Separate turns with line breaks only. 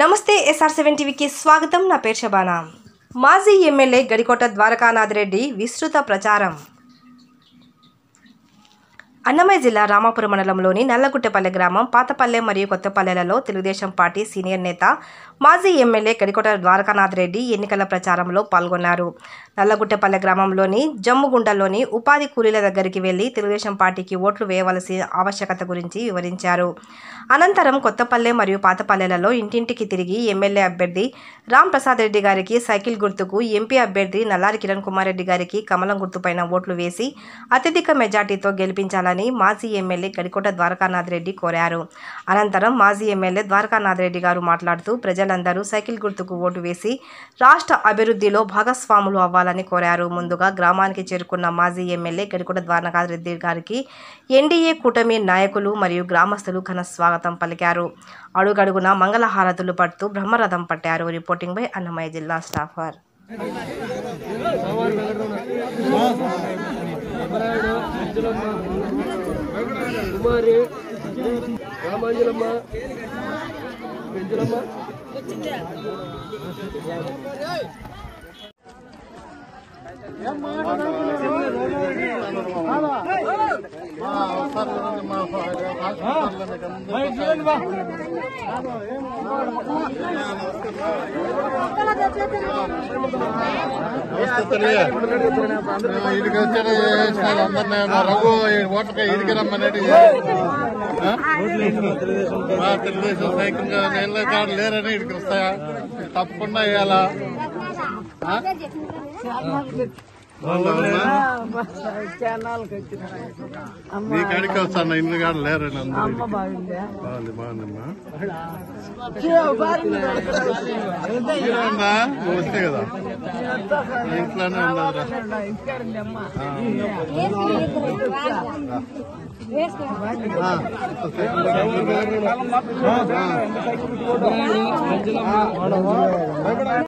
నమస్తే SR7 టీవీకి స్వాగతం. నా పేరు శబానా. మాజీ ఎమ్మెల్యే గడికోట ద్వారకానాథ్ రెడ్డి విస్తృత ప్రచారం. అన్నమయ్య జిల్లా రామాపురం మండలంలోని నల్లగుట్టపల్లె గ్రామం, పాతపల్లె మరియు కొత్తపల్లెలలో తెలుగుదేశం పార్టీ సీనియర్ నేత మాజీ ఎమ్మెల్యే గడికోట ద్వారకానాథ్ రెడ్డి ఎన్నికల ప్రచారంలో పాల్గొన్నారు. నల్లగుట్టపల్లె గ్రామంలోని జమ్ముగుంటలోని ఉపాధి కూలీల దగ్గరికి వెళ్లి తెలుగుదేశం పార్టీకి ఓట్లు వేయవలసిన ఆవశ్యకత గురించి వివరించారు. అనంతరం కొత్తపల్లె మరియు పాతపల్లెలలో ఇంటింటికి తిరిగి ఎమ్మెల్యే అభ్యర్థి రామ్ ప్రసాద్ రెడ్డి గారికి సైకిల్ గుర్తుకు, ఎంపీ అభ్యర్థి నల్లారి కిరణ్ కుమార్ రెడ్డి గారికి కమలం గుర్తుపైన ఓట్లు వేసి అత్యధిక మెజార్టీతో గెలిపించాలని మాజీ ఎమ్మెల్యే గడికోట ద్వారకానాథ్ రెడ్డి కోరారు. అనంతరం మాజీ ఎమ్మెల్యే ద్వారకానాథ్ రెడ్డి గారు మాట్లాడుతూ ప్రజలందరూ సైకిల్ గుర్తుకు ఓటు వేసి రాష్ట్ర అభివృద్ధిలో భాగస్వాములు అవ్వాలని కోరారు. ముందుగా గ్రామానికి చేరుకున్న మాజీ ఎమ్మెల్యే గడికోట ద్వారకానాథ్ రెడ్డి గారికి ఎన్డీఏ కూటమి నాయకులు మరియు గ్రామస్తులు ఘన స్వాగతం పలికారు. అడుగడుగున మంగళహారతులు పడుతూ బ్రహ్మరథం పట్టారు. రిపోర్టింగ్ బై అన్నమయ్య జిల్లా స్టాఫర్.
ఇదికి వచ్చాడు అందరినీ రఘు ఓట్లకి ఇదికి రమ్మనేది తెలుగుదేశం సైకిల్ నీళ్ళ కాడు లేరని ఇక్కడికి వస్తాయా? తప్పకుండా వేయాలా? మీ కాడికి వస్తాను ఇల్లు కాదు లేరని అందరూ బాగుంది. బాగుందమ్మా, నువ్వు వస్తే కదా ఇంట్లోనే ఉండదురా.